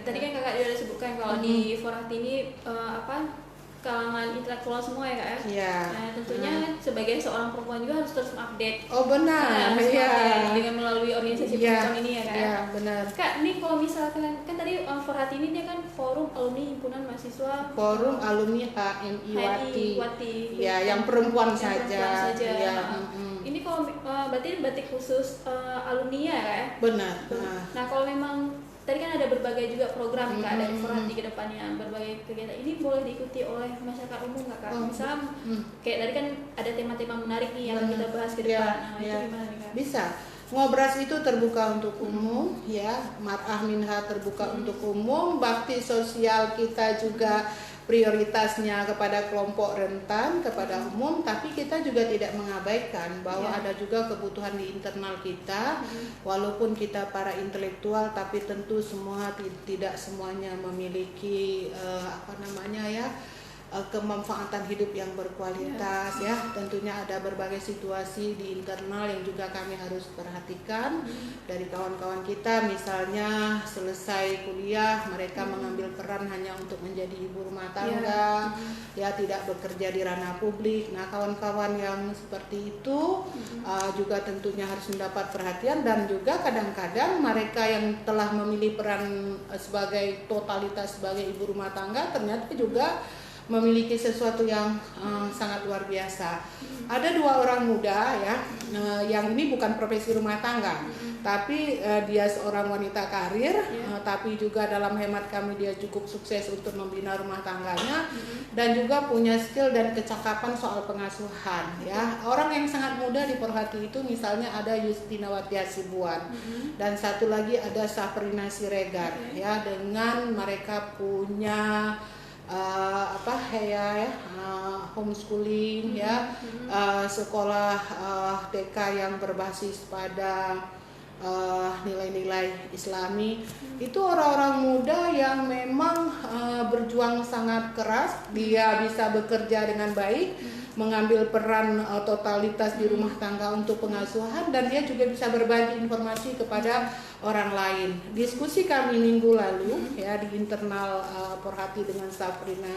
tadi kan kakak juga udah sebutkan kalau di Forhati ini kalangan intelektual semua ya kak ya. Iya. Nah tentunya sebagai seorang perempuan juga harus terus update. Oh benar, iya. Dengan melalui organisasi perempuan ini ya kak. Iya benar. Kak, ini kalau misalkan kan tadi Forhati ini dia kan forum alumni himpunan mahasiswa. Forum alumni HMI Wati. Ya, yang perempuan saja. Ya. Ini kalau berarti batik khusus alumni ya kak ya. Benar. Nah kalau memang tadi kan ada berbagai juga program kak dari Forhati ke depannya, berbagai kegiatan ini boleh diikuti oleh masyarakat umum nggak kak? Misal kayak tadi kan ada tema-tema menarik nih yang kita bahas ke depan. Itu gimana nih kak? Bisa. Ngobras itu terbuka untuk umum, ya. Mar'ah Minha terbuka untuk umum. Bakti sosial kita juga prioritasnya kepada kelompok rentan, kepada umum, tapi kita juga tidak mengabaikan bahwa ada juga kebutuhan di internal kita, walaupun kita para intelektual, tapi tentu tidak semuanya memiliki kemanfaatan hidup yang berkualitas, ya. Tentunya ada berbagai situasi di internal yang juga kami harus perhatikan dari kawan-kawan kita, misalnya selesai kuliah mereka mengambil peran hanya untuk menjadi ibu rumah tangga, ya tidak bekerja di ranah publik. Nah kawan-kawan yang seperti itu juga tentunya harus mendapat perhatian, dan juga kadang-kadang mereka yang telah memilih peran sebagai totalitas sebagai ibu rumah tangga ternyata juga memiliki sesuatu yang sangat luar biasa. Ada 2 orang muda ya, yang ini bukan profesi rumah tangga, tapi dia seorang wanita karir, tapi juga dalam hemat kami dia cukup sukses untuk membina rumah tangganya, dan juga punya skill dan kecakapan soal pengasuhan. Ya, orang yang sangat muda di Forhati itu misalnya ada Yustina Watia Sibuan, dan satu lagi ada Safrina Siregar, ya, dengan mereka punya homeschooling, ya, sekolah TK yang berbasis pada nilai-nilai Islami. Itu orang-orang muda yang memang berjuang sangat keras. Dia bisa bekerja dengan baik, mengambil peran totalitas di rumah tangga untuk pengasuhan, dan dia juga bisa berbagi informasi kepada orang lain. Diskusi kami minggu lalu ya di internal Forhati dengan Safrina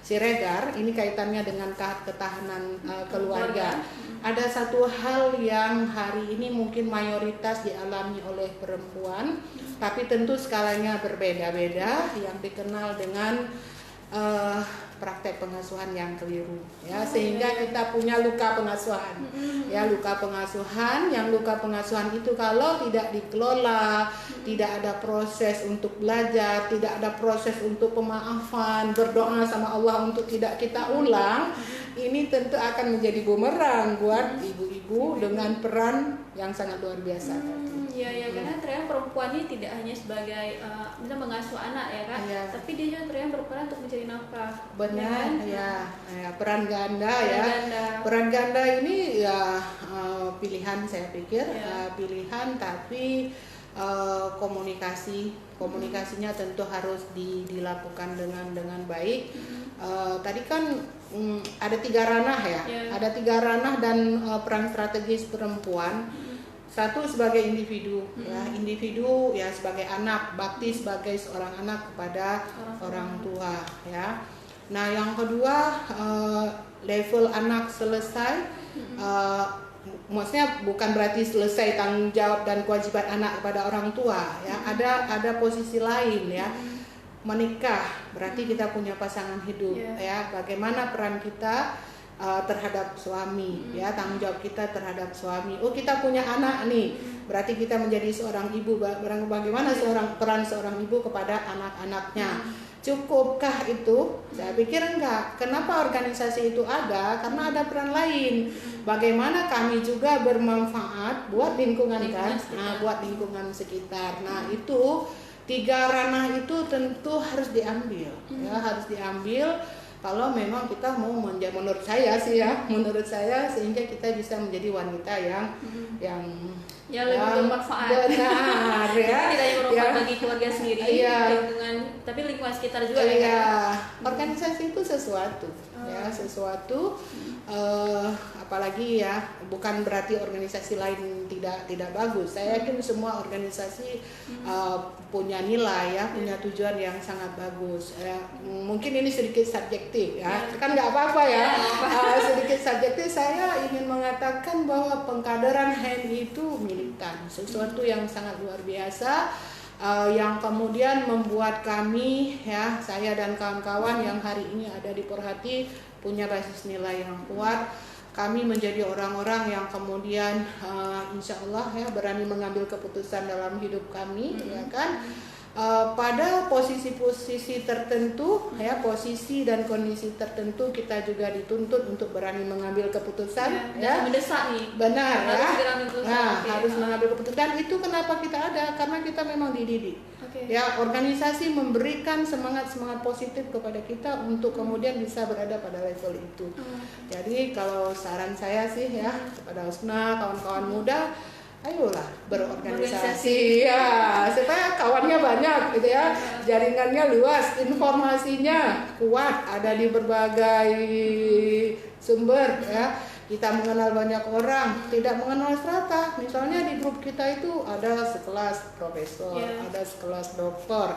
Siregar, ini kaitannya dengan ketahanan keluarga. Ada satu hal yang hari ini mungkin mayoritas dialami oleh perempuan, tapi tentu skalanya berbeda-beda, yang dikenal dengan praktek pengasuhan yang keliru, ya, sehingga kita punya luka pengasuhan, ya, luka pengasuhan itu kalau tidak dikelola, tidak ada proses untuk belajar, tidak ada proses untuk pemaafan, berdoa sama Allah untuk tidak kita ulang, ini tentu akan menjadi bumerang buat ibu-ibu dengan peran yang sangat luar biasa. Iya, karena ternyata perempuan ini tidak hanya sebagai misalnya mengasuh anak ya kak, tapi dia juga ternyata berperan untuk mencari nafkah. Benar, ya, peran ganda ya. Peran ganda ini ya pilihan, saya pikir pilihan, tapi komunikasinya tentu harus dilakukan dengan baik. Tadi kan ada 3 ranah ya, ada 3 ranah dan peran strategis perempuan. Satu sebagai individu, ya sebagai anak, bakti sebagai seorang anak kepada orang tua, ya. Nah yang kedua level anak selesai, maksudnya bukan berarti selesai tanggung jawab dan kewajiban anak kepada orang tua, ya. Ada posisi lain, ya. Menikah berarti kita punya pasangan hidup, ya. Bagaimana peran kita terhadap suami, ya, tanggung jawab kita terhadap suami. Oh, kita punya anak nih, berarti kita menjadi seorang ibu. Bagaimana peran seorang ibu kepada anak-anaknya? Cukupkah itu? Saya pikir enggak. Kenapa organisasi itu ada? Karena ada peran lain. Bagaimana kami juga bermanfaat buat lingkungan kan? Nah, buat lingkungan sekitar. Nah, itu 3 ranah itu tentu harus diambil, ya, harus diambil. Kalau memang kita mau menjadi, menurut saya sehingga kita bisa menjadi wanita yang lebih bermanfaat. Benar, ya. Tidak hanya bermanfaat bagi keluarga sendiri, lingkungan tapi lingkungan sekitar juga Iya, organisasi itu sesuatu, ya sesuatu. Apalagi ya, bukan berarti organisasi lain tidak bagus. Saya yakin semua organisasi punya nilai ya, punya tujuan yang sangat bagus. Mungkin ini sedikit subjektif ya, kan nggak apa-apa ya. Sedikit subjektif, saya ingin mengatakan bahwa pengkaderan HMI itu militan, sesuatu yang sangat luar biasa. Yang kemudian membuat kami ya, saya dan kawan-kawan yang hari ini ada di Porhati punya basis nilai yang kuat. Kami menjadi orang-orang yang kemudian insya Allah ya berani mengambil keputusan dalam hidup kami, ya kan. Pada posisi-posisi tertentu ya, posisi dan kondisi tertentu kita juga dituntut untuk berani mengambil keputusan ya, mendesak nih, benar ya, harus mengambil keputusan. Itu kenapa kita ada, karena kita memang dididik ya, organisasi memberikan semangat positif kepada kita untuk kemudian bisa berada pada level itu. Jadi kalau saran saya sih ya kepada Husna, kawan-kawan muda, ayolah berorganisasi ya, supaya kawannya banyak gitu ya, jaringannya luas, informasinya kuat, ada di berbagai sumber ya. Kita mengenal banyak orang, tidak mengenal strata. Misalnya di grup kita itu ada sekelas profesor, ada sekelas doktor.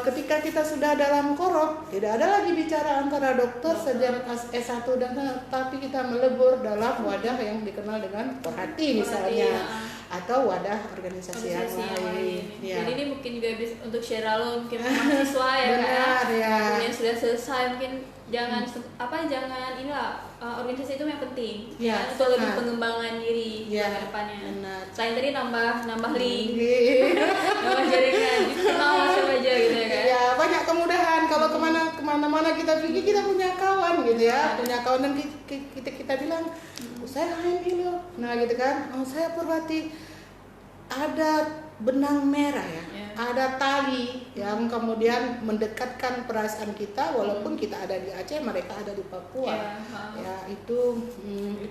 Ketika kita sudah dalam korup, tidak ada lagi bicara antara dokter sejak S1 dan tapi kita melebur dalam wadah yang dikenal dengan Porhati misalnya, atau wadah organisasi yang lain. Ya. Jadi ini mungkin juga bisa untuk share lo mungkin mahasiswa ya, benar, ya. Yang sudah selesai mungkin jangan jangan inilah organisasi itu yang penting ya, untuk lebih pengembangan diri ke depannya. Selain tadi nambah link, nambah jaringan, kenal siapa aja gitu ya kan. Ya, banyak kemudahan kalau kemana-mana kita pergi, kita punya kawan gitu ya, punya kawan dan kita bilang, saya HMI loh, nah gitu kan, saya Porhati, ada benang merah ya, ada tali yang kemudian mendekatkan perasaan kita, walaupun kita ada di Aceh, mereka ada di Papua. Ya itu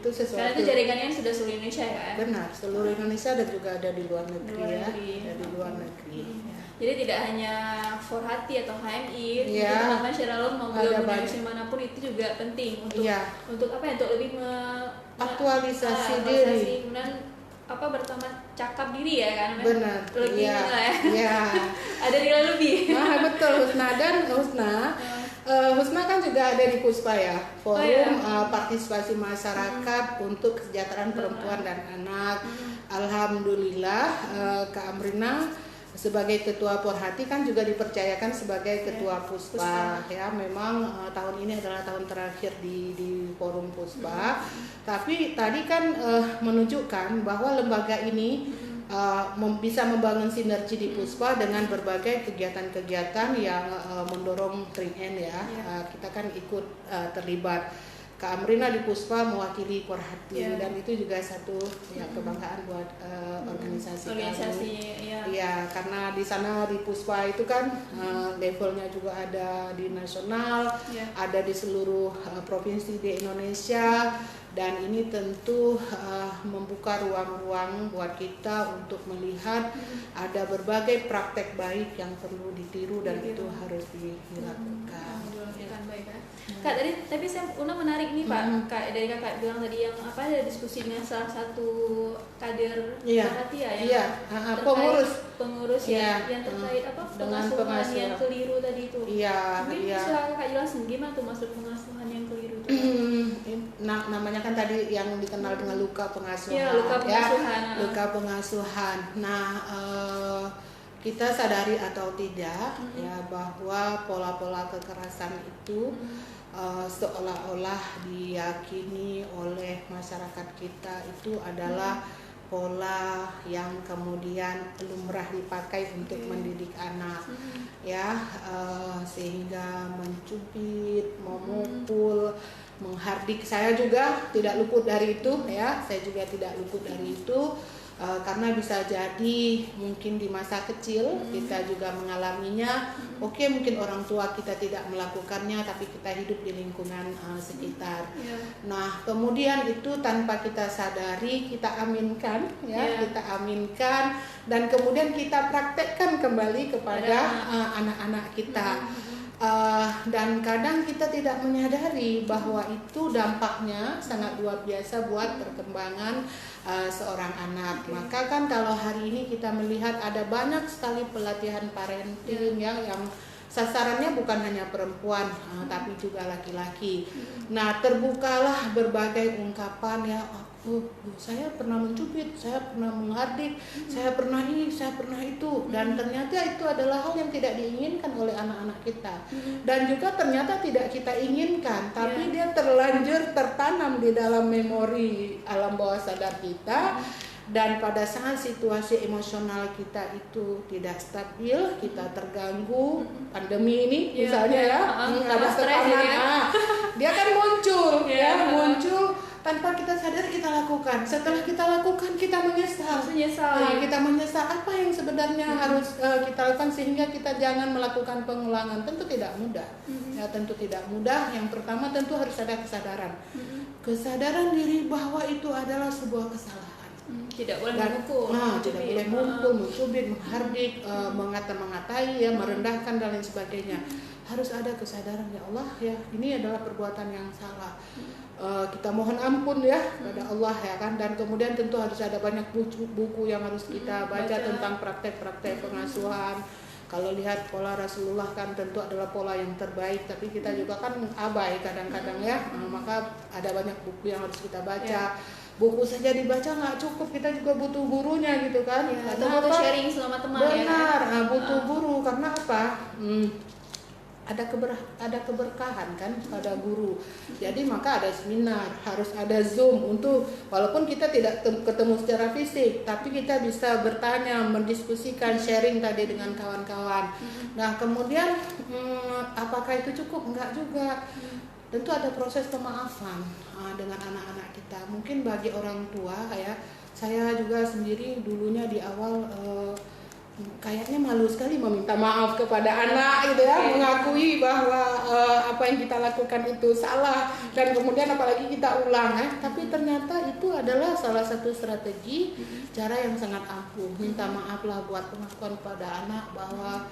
sesuatu. Karena itu jaringannya sudah seluruh Indonesia ya kan? Benar, seluruh Indonesia dan juga ada di luar negeri ya, ada di luar negeri. Jadi tidak hanya Porhati atau HMI, teman-teman Syaralon mau organisasi manapun itu juga penting untuk untuk apa ya, untuk lebih aktualisasi diri. Kemudian bertambah cakap diri ya kan, benar, lebih ada nilai lebih. Nah betul, Husna kan juga ada di Puspa ya, forum partisipasi masyarakat untuk kesejahteraan perempuan dan anak. Alhamdulillah Kak Amrina sebagai ketua Porhati kan juga dipercayakan sebagai ketua Puspa. Ya, memang tahun ini adalah tahun terakhir di forum Puspa. Tapi tadi kan menunjukkan bahwa lembaga ini bisa membangun sinergi di Puspa dengan berbagai kegiatan-kegiatan yang mendorong 3N ya. Kita kan ikut terlibat. Kak Amrina di Puspa mewakili Porhati dan itu juga satu kebanggaan buat organisasi kami. Ya, karena di sana di Puspa itu kan levelnya juga ada di nasional, ada di seluruh provinsi di Indonesia, dan ini tentu membuka ruang-ruang buat kita untuk melihat ada berbagai praktek baik yang perlu ditiru dan itu harus dilakukan. Kak, tapi saya menarik nih Pak, Kak, dari Kakak bilang tadi yang ada diskusi dengan salah satu kader Porhati ya, pengurus yang terkait pengasuhan yang keliru tadi itu. Mungkin bisa Kakak jelasin gimana tuh maksud pengasuhan yang keliru itu? Namanya kan tadi yang dikenal dengan luka pengasuhan. Luka pengasuhan. Nah, kita sadari atau tidak ya bahwa pola-pola kekerasan itu seolah-olah diyakini oleh masyarakat kita itu adalah pola yang kemudian lumrah dipakai untuk mendidik anak ya, sehingga mencubit, memukul, menghardik. Saya juga tidak luput dari itu ya, karena bisa jadi mungkin di masa kecil kita juga mengalaminya, Oke, mungkin orang tua kita tidak melakukannya, tapi kita hidup di lingkungan sekitar. Nah, kemudian itu tanpa kita sadari kita aminkan, kita aminkan, dan kemudian kita praktekkan kembali kepada anak-anak kita. Dan kadang kita tidak menyadari bahwa itu dampaknya sangat luar biasa buat perkembangan seorang anak. Maka kan kalau hari ini kita melihat ada banyak sekali pelatihan parenting yang sasarannya bukan hanya perempuan tapi juga laki-laki. Nah, terbukalah berbagai ungkapan saya pernah mencubit, saya pernah menghardik, saya pernah ini, saya pernah itu, dan ternyata itu adalah hal yang tidak diinginkan oleh anak-anak kita, dan juga ternyata tidak kita inginkan, tapi dia terlanjur tertanam di dalam memori alam bawah sadar kita. Dan pada saat situasi emosional kita itu tidak stabil, kita terganggu, pandemi ini misalnya ada tekanan, dia kan muncul, muncul tanpa kita sadar kita lakukan. Setelah kita lakukan kita menyesal. Kita menyesal apa yang sebenarnya harus kita lakukan sehingga kita jangan melakukan pengulangan. Tentu tidak mudah. Tentu tidak mudah. Yang pertama tentu harus ada kesadaran. Kesadaran diri bahwa itu adalah sebuah kesalahan. Tidak boleh memukul. Tidak boleh memukul, mencubit, menghardik, mengatai, merendahkan dan lain sebagainya. Harus ada kesadaran, ya Allah, ini adalah perbuatan yang salah. Kita mohon ampun pada Allah, kan. Dan kemudian tentu harus ada banyak buku yang harus kita baca tentang praktek-praktek pengasuhan. Kalau lihat pola Rasulullah kan tentu adalah pola yang terbaik, tapi kita juga kan abai kadang-kadang maka ada banyak buku yang harus kita baca. Buku saja dibaca nggak cukup, kita juga butuh gurunya gitu kan. Atau butuh sharing selama teman. Benar, butuh guru. Karena apa? Ada keberkahan kan pada guru. Jadi maka ada seminar, harus ada Zoom untuk walaupun kita tidak ketemu secara fisik, tapi kita bisa bertanya, mendiskusikan, sharing tadi dengan kawan-kawan. Nah, kemudian apakah itu cukup? Enggak juga. Tentu ada proses pemaafan dengan anak-anak kita. Mungkin bagi orang tua saya juga sendiri dulunya di awal kayaknya malu sekali meminta maaf kepada anak gitu mengakui bahwa apa yang kita lakukan itu salah, dan kemudian apalagi kita ulang tapi ternyata itu adalah salah satu strategi cara yang sangat ampuh. Minta maaflah buat pengakuan pada anak bahwa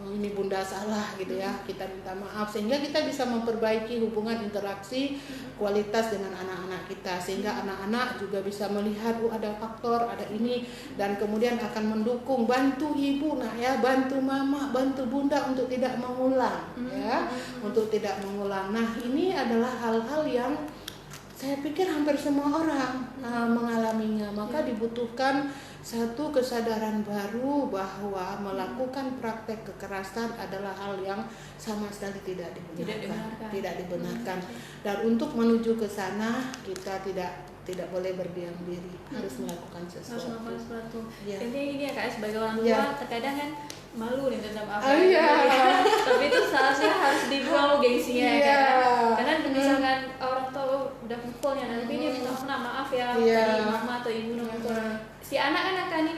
ini bunda salah gitu kita minta maaf sehingga kita bisa memperbaiki hubungan interaksi kualitas dengan anak-anak kita, sehingga anak-anak juga bisa melihat ada faktor, ada ini, dan kemudian akan mendukung, bantu ibu bantu mama, bantu bunda untuk tidak mengulang untuk tidak mengulang. Nah, ini adalah hal-hal yang saya pikir hampir semua orang mengalaminya. Maka dibutuhkan satu kesadaran baru bahwa melakukan praktek kekerasan adalah hal yang sama sekali tidak dibenarkan. Dan untuk menuju ke sana kita tidak boleh berdiam diri, harus melakukan sesuatu. Intinya ini Kak, sebagai orang tua terkadang kan malu nih tentang apa tapi itu seharusnya harus dibuang gengsinya karena misalkan orang tua udah mukul tapi dia minta maaf tadi mama atau ibu mukul, si anak kan akan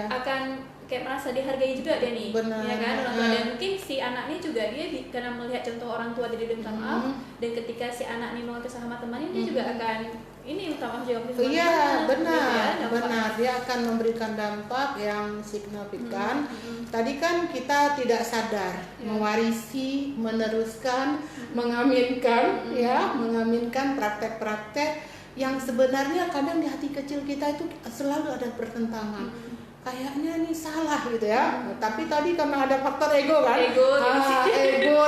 akan kayak merasa dihargai juga dia nih. Kan orang tua, dan mungkin si anak ini juga dia karena melihat contoh orang tua jadi minta maaf, dan ketika si anak ini mengaku sama temannya dia juga akan minta maaf juga. Benar, dia akan memberikan dampak yang signifikan. Tadi kan kita tidak sadar mewarisi, meneruskan, mengaminkan mengaminkan praktek-praktek yang sebenarnya kadang di hati kecil kita itu selalu ada pertentangan. Kayaknya ini salah gitu tapi tadi karena ada faktor ego kan, ego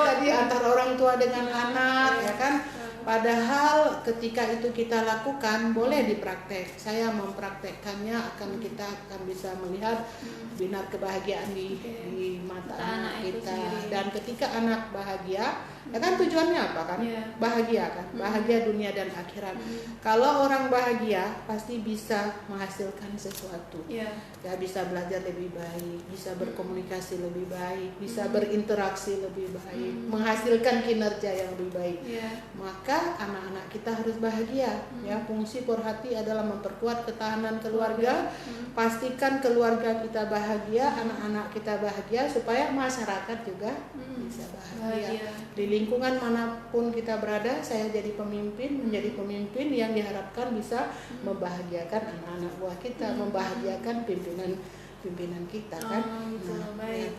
tadi antara orang tua dengan anak kan. Padahal ketika itu kita lakukan boleh dipraktek. Saya mempraktekkannya, kita akan bisa melihat binar kebahagiaan di mata anak kita. Dan ketika anak bahagia, Ya kan tujuannya apa kan? Bahagia kan, bahagia dunia dan akhirat. Kalau orang bahagia pasti bisa menghasilkan sesuatu. Ya bisa belajar lebih baik, bisa berkomunikasi lebih baik, bisa berinteraksi lebih baik, menghasilkan kinerja yang lebih baik. Maka anak-anak kita harus bahagia. Ya, fungsi Porhati adalah memperkuat ketahanan keluarga. Pastikan keluarga kita bahagia, anak-anak kita bahagia, supaya masyarakat juga bisa bahagia. Di lingkungan manapun kita berada, saya jadi pemimpin, menjadi pemimpin yang diharapkan bisa membahagiakan anak-anak buah kita, membahagiakan pimpinan kita kan. Baik.